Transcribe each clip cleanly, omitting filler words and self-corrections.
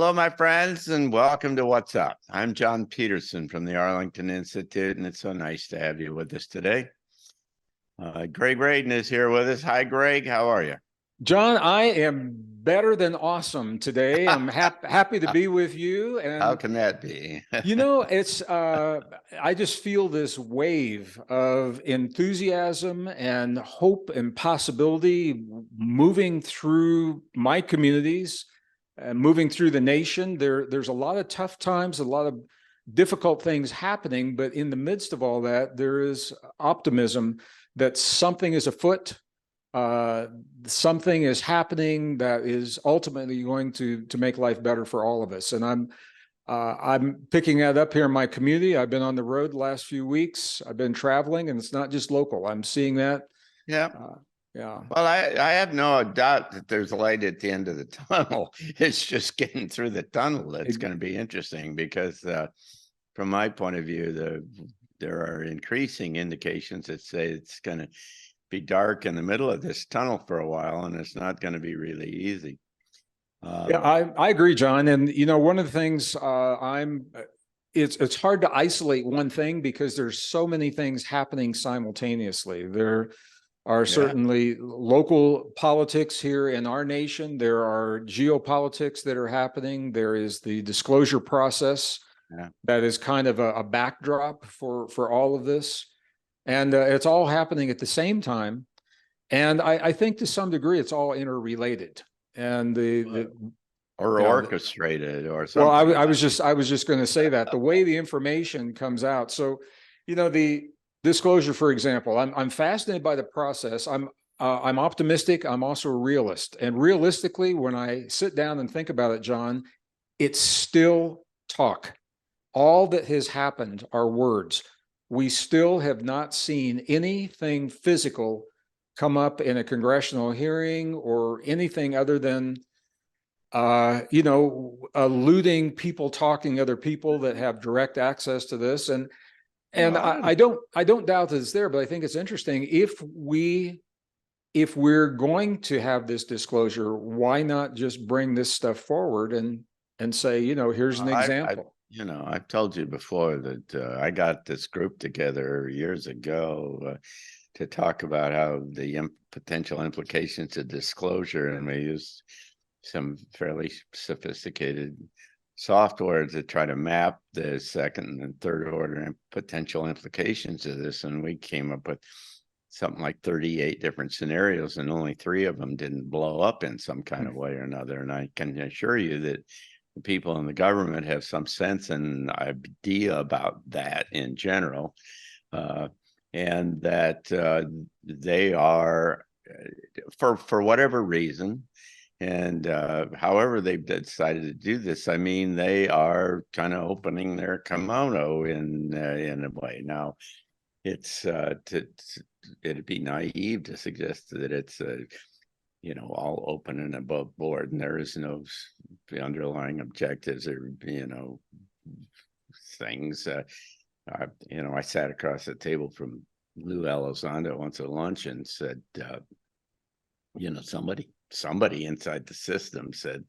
Hello, my friends, and welcome to What's Up. I'm John Petersen from the Arlington Institute, and it's so nice to have you with us today. Gregg Braden is here with us. Hi, Gregg. How are you? John, I am better than awesome today. I'm happy to be with you. And how can that be? I just feel this wave of enthusiasm and hope and possibility moving through my communities, moving through the nation. There's a lot of tough times, a lot of difficult things happening, but in the midst of all that, there is optimism that something is afoot. Something is happening that is ultimately going to make life better for all of us. And I'm picking that up here in my community. I've been on the road the last few weeks. I've been traveling, and it's not just local. I'm seeing that. Yeah. Yeah. Well, I have no doubt that there's light at the end of the tunnel. It's just getting through the tunnel that's going to be interesting because from my point of view, there are increasing indications that say it's going to be dark in the middle of this tunnel for a while, and it's not going to be really easy. Yeah, I agree, John. And one of the things it's hard to isolate one thing because there's so many things happening simultaneously. There are certainly local politics here in our nation. There are geopolitics that are happening. There is the disclosure process that is kind of a backdrop for all of this. And it's all happening at the same time. And I think to some degree, it's all interrelated. And orchestrated or something. Well, I was just going to say that the way the information comes out. So, the disclosure, for example, I'm fascinated by the process. I'm optimistic. I'm also a realist. And realistically, when I sit down and think about it, John, it's still talk. All that has happened are words. We still have not seen anything physical come up in a congressional hearing or anything other than, alluding people talking other people that have direct access to this. And I don't doubt that it's there, but I think it's interesting. If we're going to have this disclosure, why not just bring this stuff forward and say, here's an example. I've told you before that I got this group together years ago to talk about how the potential implications of disclosure, and we used some fairly sophisticated software to try to map the second and third order potential implications of this, and we came up with something like 38 different scenarios, and only 3 of them didn't blow up in some kind of way or another. And I can assure you that the people in the government have some sense and idea about that in general, and that they are, for whatever reason, and however they've decided to do this, I mean, they are kind of opening their kimono in a way. Now, it'd be naive to suggest that it's all open and above board, and there is no underlying objectives or things. I sat across the table from Lou Elizondo once at lunch and said, somebody inside the system said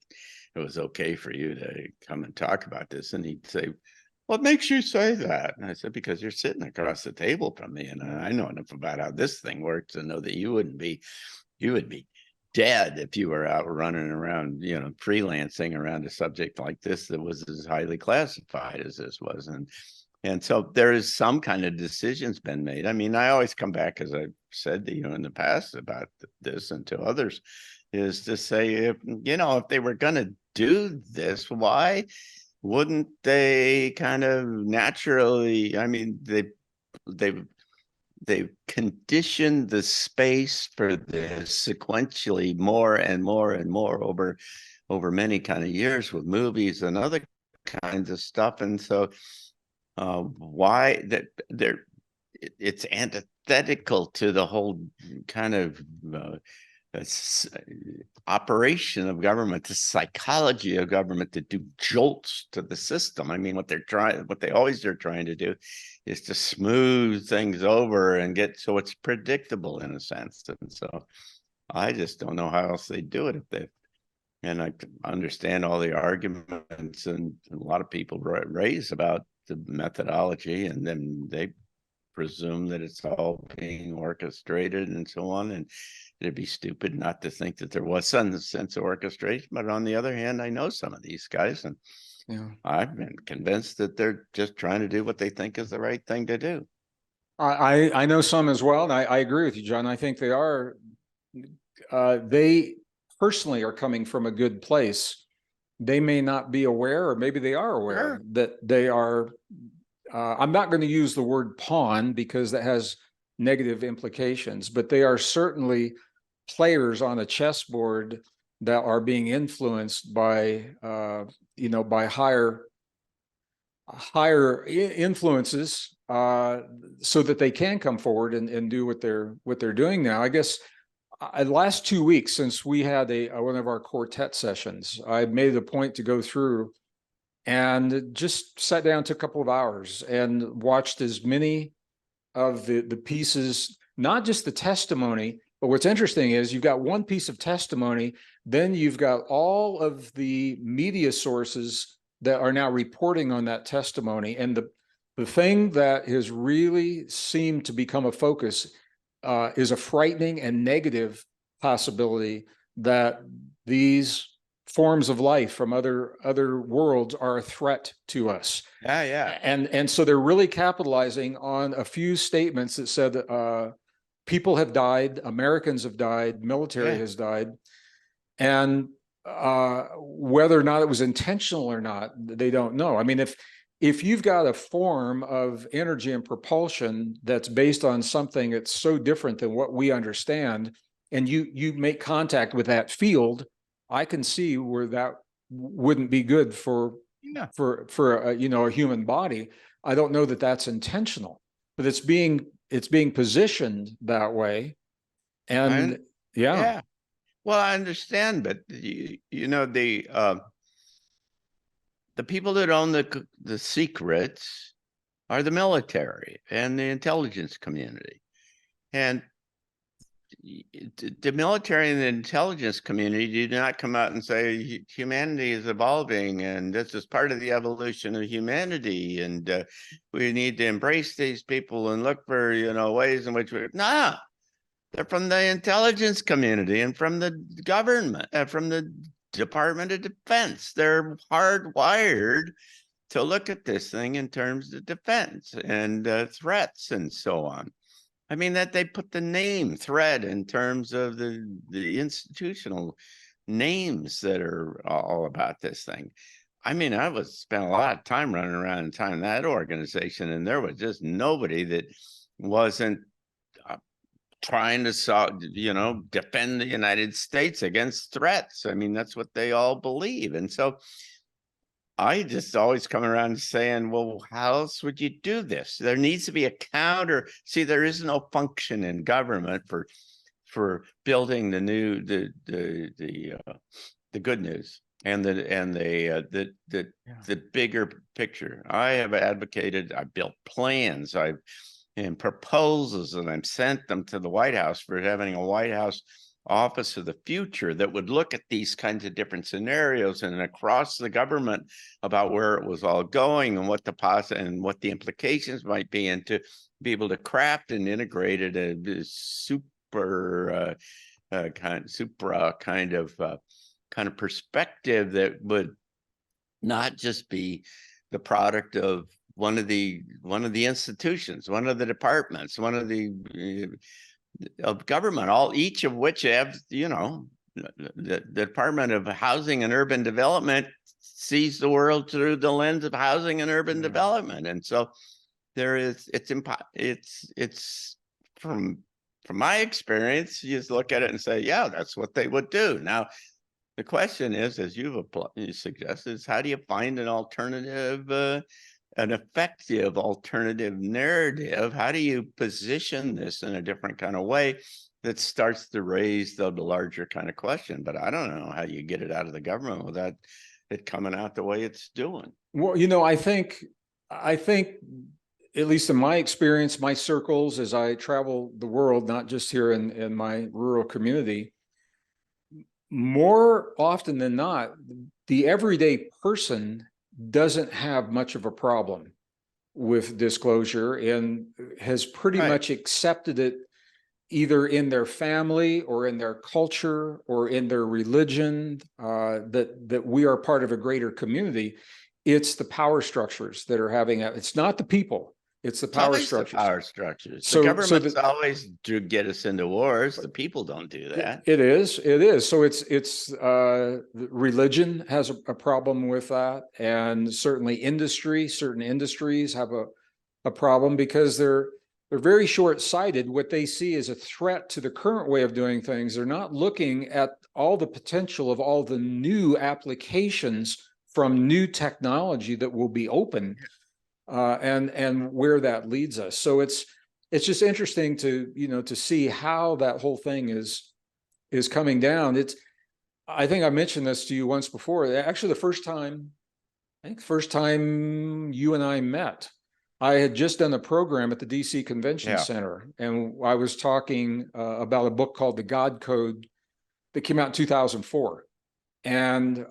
it was okay for you to come and talk about this, and he'd say, "What makes you say that?" And I said, "Because you're sitting across the table from me, and I know enough about how this thing works to know that you would be dead if you were out running around, freelancing around a subject like this that was as highly classified as this was." And so there is some kind of decisions been made. I mean, I always come back, as I've said to you in the past about this and to others, is to say, if they were going to do this, why wouldn't they kind of naturally? I mean, they've conditioned the space for this sequentially more and more and more over many kind of years with movies and other kinds of stuff. And so why that it's antithetical to the whole kind of operation of government, the psychology of government, to do jolts to the system. I mean, what they always are trying to do is to smooth things over and get so it's predictable in a sense. And so I just don't know how else they do it And I understand all the arguments and a lot of people raise about the methodology, and then they presume that it's all being orchestrated and so on. And it'd be stupid not to think that there was some sense of orchestration. But on the other hand, I know some of these guys, and I've been convinced that they're just trying to do what they think is the right thing to do. I know some as well, and I agree with you, John. I think they are. They personally are coming from a good place. They may not be aware, or maybe they are aware that they are. I'm not going to use the word pawn because that has negative implications, but they are certainly players on a chessboard that are being influenced by, by higher influences, so that they can come forward and do what they're doing now. I guess last 2 weeks since we had one of our quartet sessions, I made it a point to go through and just sat down, took a couple of hours and watched as many of the pieces, not just the testimony, but what's interesting is you've got one piece of testimony, then you've got all of the media sources that are now reporting on that testimony. And the thing that has really seemed to become a focus is a frightening and negative possibility that these forms of life from other worlds are a threat to us. Yeah. And so they're really capitalizing on a few statements that said people have died, Americans have died, military has died, and whether or not it was intentional or not, they don't know. I mean, if you've got a form of energy and propulsion that's based on something that's so different than what we understand, and you make contact with that field, I can see where that wouldn't be good for a human body. I don't know that that's intentional, but it's being positioned that way. And yeah. Well, I understand, but the people that own the secrets are the military and the intelligence community. And the military and the intelligence community do not come out and say humanity is evolving and this is part of the evolution of humanity, and we need to embrace these people and look for ways in which they're from the intelligence community and from the government, from the Department of Defense. They're hardwired to look at this thing in terms of defense and threats and so on. I mean, that they put the name threat in terms of the institutional names that are all about this thing. I mean, I spent a lot of time running around in that organization, and there was just nobody that wasn't trying to defend the United States against threats. I mean, that's what they all believe. And so I just always come around saying, well, how else would you do this? There needs to be a counter. See, there is no function in government for building the good news and the bigger picture. I have advocated. I built plans. And proposals, and I've sent them to the White House for having a White House Office of the Future that would look at these kinds of different scenarios and across the government about where it was all going and what the implications might be, and to be able to craft and integrate it a supra kind of perspective that would not just be the product of one of the institutions, one of the departments, one of the of government, each of which have, the Department of Housing and Urban Development sees the world through the lens of housing and urban development. And so it's from my experience, you just look at it and say, yeah, that's what they would do. Now, the question is, as you suggested, is how do you find an alternative, an effective alternative narrative? How do you position this in a different kind of way that starts to raise the larger kind of question? But I don't know how you get it out of the government without it coming out the way it's doing. Well, I think, at least in my experience, my circles, as I travel the world, not just here in my rural community, more often than not, the everyday person doesn't have much of a problem with disclosure and has pretty much accepted it either in their family or in their culture or in their religion, that we are part of a greater community. It's the power structures that are having it. It's not the people. It's the power structures. The power structures. So the government's always to get us into wars. The people don't do that. It is. It is. So it's religion has a problem with that, and certainly certain industries have a problem because they're very short-sighted. What they see is a threat to the current way of doing things. They're not looking at all the potential of all the new applications from new technology that will be open, and where that leads us. So it's just interesting to see how that whole thing is coming down. I think I mentioned this to you once before. Actually, the first time you and I met, I had just done a program at the DC Convention Center, and I was talking about a book called The God Code that came out in 2004, and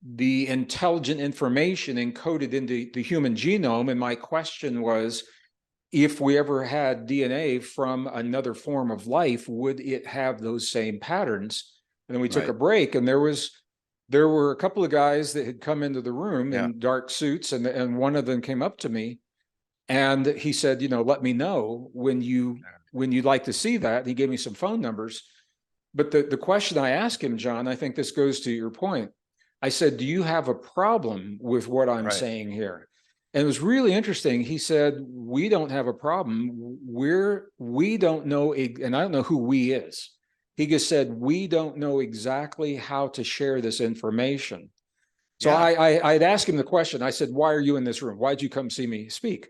the intelligent information encoded into the human genome. And my question was, if we ever had DNA from another form of life, would it have those same patterns? And then we took a break, and there were a couple of guys that had come into the room in dark suits, and one of them came up to me and he said, let me know when you'd like to see that. And he gave me some phone numbers. But the question I asked him, John, I think this goes to your point. I said, do you have a problem with what I'm saying here? And it was really interesting. He said, we don't have a problem. We don't know, and I don't know who we is. He just said, we don't know exactly how to share this information. So I'd asked him the question. I said, why are you in this room? Why'd you come see me speak?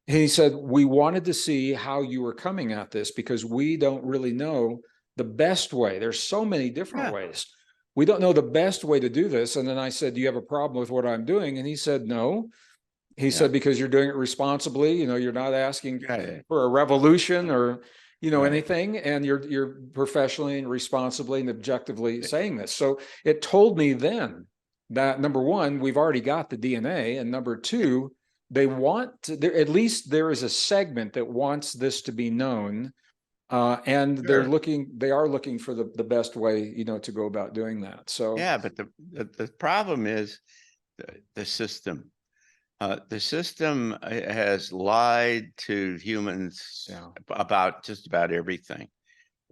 And he said, we wanted to see how you were coming at this because we don't really know the best way. There's so many different ways. We don't know the best way to do this. And then I said, do you have a problem with what I'm doing? And he said, no. He said, because you're doing it responsibly, you're not asking for a revolution or, anything, and you're professionally and responsibly and objectively saying this. So it told me then that, number one, we've already got the DNA, and number two, they want to, at least there is a segment that wants this to be known, and they are looking for the best way, to go about doing that. So but the problem is the system. The system has lied to humans about just about everything.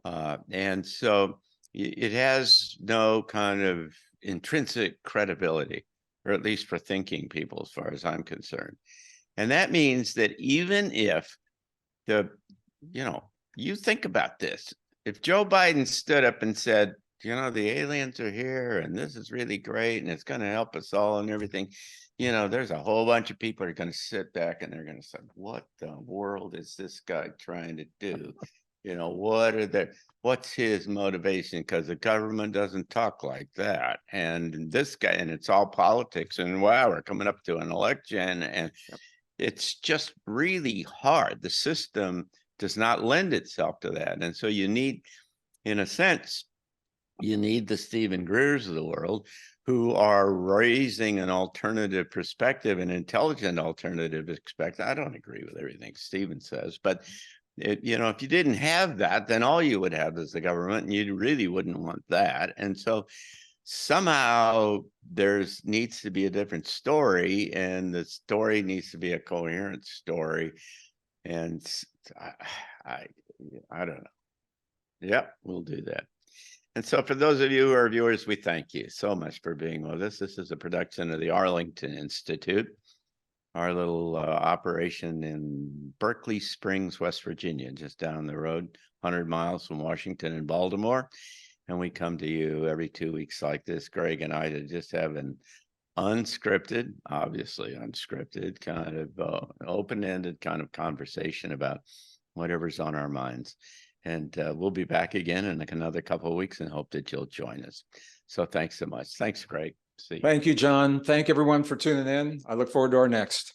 And so it has no kind of intrinsic credibility, or at least for thinking people, as far as I'm concerned. And that means that even if you think about this, if Joe Biden stood up and said, the aliens are here and this is really great and it's going to help us all and everything, there's a whole bunch of people who are going to sit back and they're going to say, what the world is this guy trying to do? What's his motivation? Because the government doesn't talk like that. And this guy, and it's all politics, and wow, we're coming up to an election, and it's just really hard. The system does not lend itself to that. And so you need, in a sense, the Stephen Greers of the world who are raising an alternative perspective, an intelligent alternative perspective. I don't agree with everything Stephen says, but if you didn't have that, then all you would have is the government, and you really wouldn't want that. And so somehow needs to be a different story, and the story needs to be a coherent story. And I don't know. Yep, we'll do that. And so for those of you who are viewers, we thank you so much for being with us. This is a production of the Arlington Institute, our little operation in Berkeley Springs, West Virginia, just down the road, 100 miles from Washington and Baltimore. And we come to you every 2 weeks like this, Gregg and I, to just have an unscripted, obviously unscripted, kind of open-ended kind of conversation about whatever's on our minds. And we'll be back again in another couple of weeks and hope that you'll join us. So thanks so much. Thanks, Gregg. See you. Thank you, John. Thank everyone for tuning in. I look forward to our next.